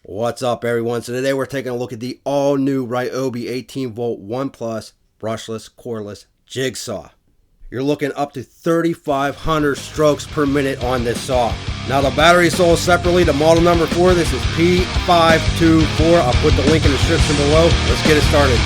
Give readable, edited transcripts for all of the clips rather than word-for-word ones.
What's up, everyone? So today we're taking a look at the all-new Ryobi 18-volt 1 Plus brushless cordless jig saw. You're looking up to 3,500 strokes per minute on this saw. Now the battery is sold separately. The model number for this is P524. I'll put the link in the description below. Let's get it started.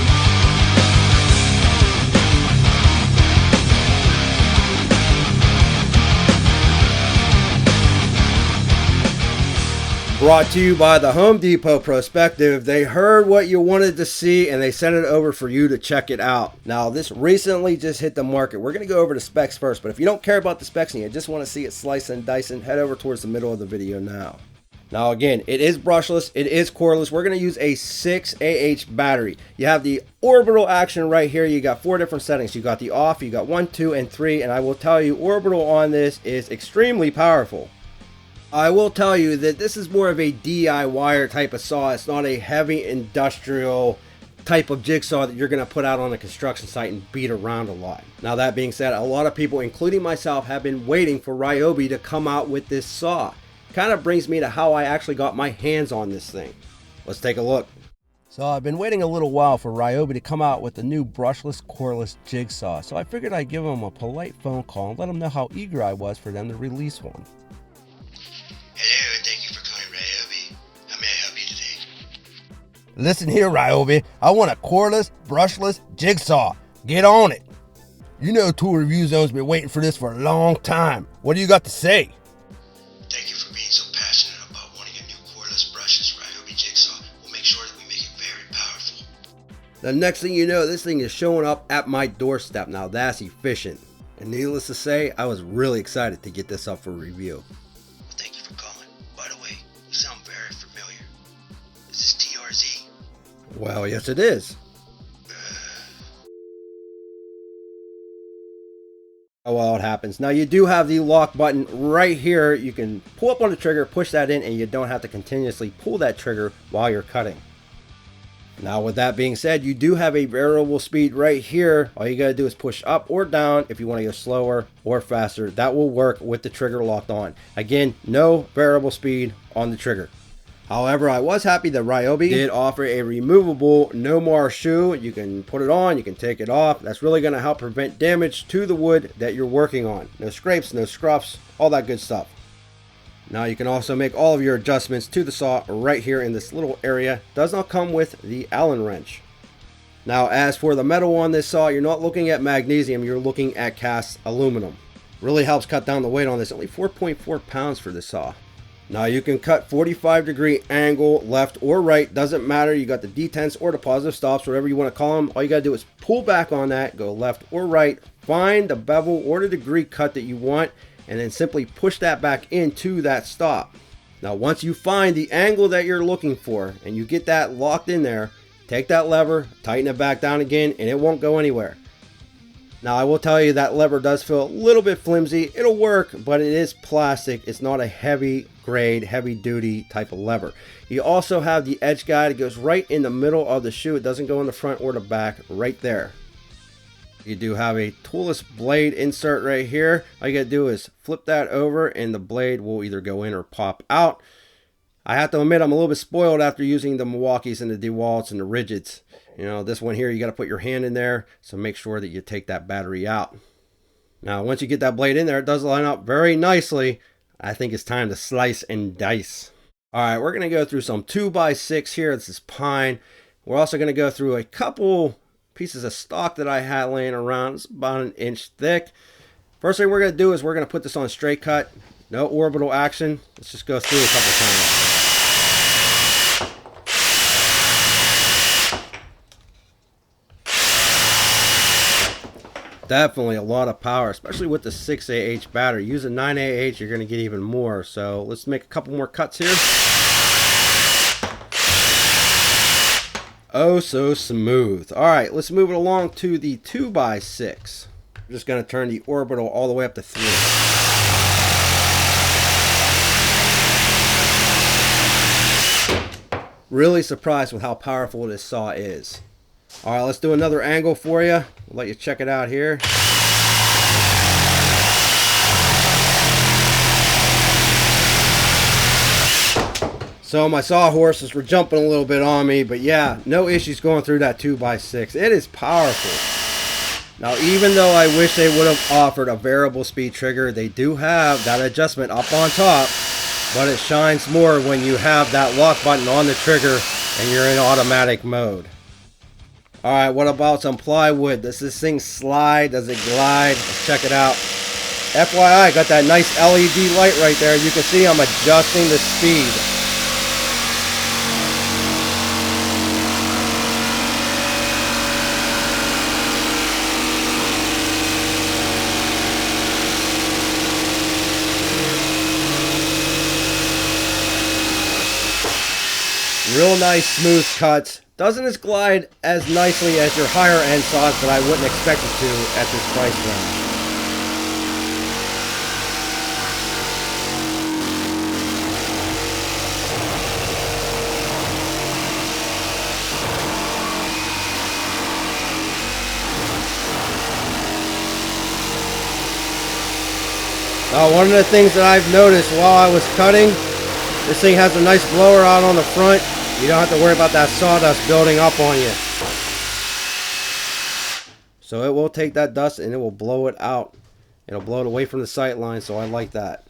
Brought to you by the Home Depot Prospective. They heard what you wanted to see and they sent it over for you to check it out. Now this recently just hit the market. We're going to go over the specs first, but if you don't care about the specs and you just want to see it slice and dice, head over towards the middle of the video now. Now again, it is brushless, it is cordless. We're going to use a 6Ah battery. You have the orbital action right here. You got 4 different settings. You got the off, you got 1, 2, and 3, and I will tell you orbital on this is extremely powerful. I will tell you that this is more of a DIY type of saw. It's not a heavy industrial type of jigsaw that you're going to put out on a construction site and beat around a lot. Now that being said, a lot of people, including myself, have been waiting for Ryobi to come out with this saw. Kind of brings me to how I actually got my hands on this thing. Let's take a look. So I've been waiting a little while for Ryobi to come out with the new brushless cordless jigsaw. So I figured I'd give them a polite phone call and let them know how eager I was for them to release one. Hello, thank you for calling Ryobi. How may I help you today? Listen here, Ryobi. I want a cordless, brushless jigsaw. Get on it. You know Tool Review Zone's been waiting for this for a long time. What do you got to say? Thank you for being so passionate about wanting a new cordless brushless Ryobi jigsaw. We'll make sure that we make it very powerful. The next thing you know, this thing is showing up at my doorstep. Now that's efficient. And needless to say, I was really excited to get this up for review. Thank you for calling. By the way, you sound very familiar. Is this TRZ? Well, yes it is. Oh, well, it happens. Now you do have the lock button right here. You can pull up on the trigger, push that in, and you don't have to continuously pull that trigger while you're cutting. Now with that being said, you do have a variable speed right here. All you gotta do is push up or down if you want to go slower or faster. That will work with the trigger locked on. Again, no variable speed on the trigger. However, I was happy that Ryobi did offer a removable no mar shoe. You can put it on, you can take it off. That's really going to help prevent damage to the wood that you're working on. No scrapes, no scruffs, all that good stuff. Now you can also make all of your adjustments to the saw right here in this little area. Does not come with the Allen wrench. Now as for the metal on this saw, you're not looking at magnesium, you're looking at cast aluminum. Really helps cut down the weight on this. Only 4.4 pounds for this saw. Now you can cut 45-degree angle left or right, doesn't matter. You got the detents or the positive stops, whatever you want to call them. All you got to do is pull back on that, go left or right, find the bevel or the degree cut that you want, and then simply push that back into that stop. Now once you find the angle that you're looking for and you get that locked in there, take that lever, tighten it back down again, and it won't go anywhere. Now I will tell you that lever does feel a little bit flimsy. It'll work, but it is plastic. It's not a heavy grade, heavy duty type of lever. You also have the edge guide. It goes right in the middle of the shoe. It doesn't go in the front or the back, right there. You do have a toolless blade insert right here. All you gotta do is flip that over and the blade will either go in or pop out. I have to admit I'm a little bit spoiled after using the Milwaukees and the DeWalts and the Rigids. You know, this one here, you got to put your hand in there, so make sure that you take that battery out. Now, once you get that blade in there, it does line up very nicely. I think it's time to slice and dice. All right, we're going to go through some 2x6 here. This is pine. We're also going to go through a couple pieces of stock that I had laying around. It's about 1 inch thick. First thing we're going to do is we're going to put this on straight cut. No orbital action. Let's just go through a couple times. Definitely a lot of power, especially with the 6Ah battery. Use a 9Ah, you're going to get even more. So let's make a couple more cuts here. Oh, so smooth. All right, let's move it along to the 2x6. I'm just going to turn the orbital all the way up to 3. Really surprised with how powerful this saw is. All right, let's do another angle for you. We'll let you check it out here. So my sawhorses were jumping a little bit on me, but yeah, no issues going through that 2x6. It is powerful. Now, even though I wish they would have offered a variable speed trigger, they do have that adjustment up on top, but it shines more when you have that lock button on the trigger and you're in automatic mode. Alright, what about some plywood? Does this thing slide? Does it glide? Let's check it out. FYI, got that nice LED light right there. You can see I'm adjusting the speed. Real nice smooth cuts. Doesn't this glide as nicely as your higher end saws, but I wouldn't expect it to at this price range. Now, one of the things that I've noticed while I was cutting, this thing has a nice blower out on the front. You don't have to worry about that sawdust building up on you. So it will take that dust and it will blow it out. It'll blow it away from the sight line, so I like that.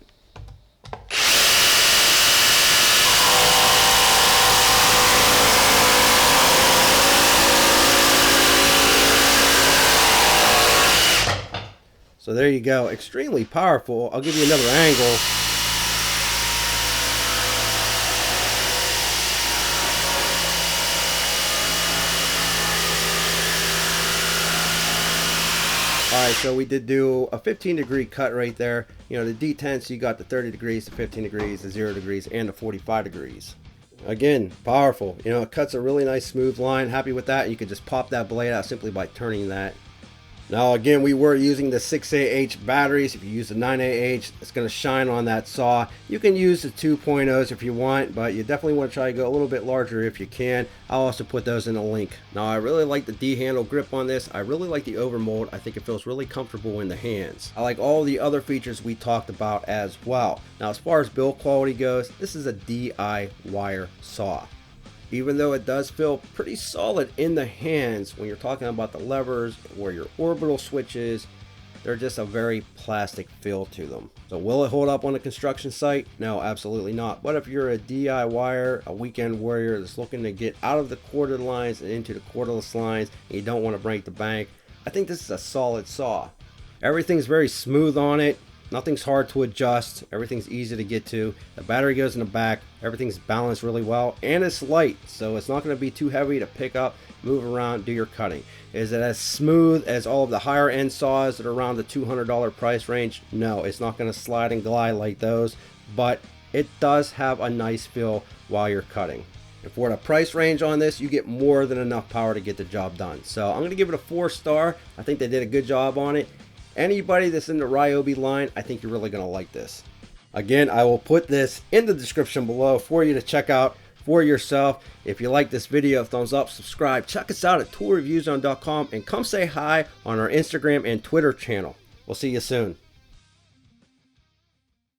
So there you go. Extremely powerful. I'll give you another angle. Alright, so we did do a 15-degree cut right there. You know, the D10s, you got the 30 degrees, the 15 degrees, the 0 degrees, and the 45 degrees. Again, powerful. You know, it cuts a really nice smooth line. Happy with that. You can just pop that blade out simply by turning that. Now, again, we were using the 6AH batteries. If you use the 9AH, it's going to shine on that saw. You can use the 2.0s if you want, but you definitely want to try to go a little bit larger if you can. I'll also put those in the link. Now, I really like the D-handle grip on this. I really like the overmold. I think it feels really comfortable in the hands. I like all the other features we talked about as well. Now, as far as build quality goes, this is a DI wire saw. Even though it does feel pretty solid in the hands, when you're talking about the levers or your orbital switches, they're just a very plastic feel to them. So will it hold up on a construction site? No, absolutely not. But if you're a DIYer, a weekend warrior that's looking to get out of the corded lines and into the cordless lines, and you don't want to break the bank, I think this is a solid saw. Everything's very smooth on it. Nothing's hard to adjust. Everything's easy to get to. The battery goes in the back. Everything's balanced really well, and it's light, so it's not going to be too heavy to pick up, move around, do your cutting. Is it as smooth as all of the higher end saws that are around the $200 price range? No, it's not going to slide and glide like those, but it does have a nice feel while you're cutting. And for the price range on this, you get more than enough power to get the job done. So I'm going to give it a 4-star. I think they did a good job on it. Anybody that's in the Ryobi line, I think you're really going to like this. Again, I will put this in the description below for you to check out for yourself. If you like this video, thumbs up, subscribe. Check us out at toolreviewzone.com and come say hi on our Instagram and Twitter channel. We'll see you soon.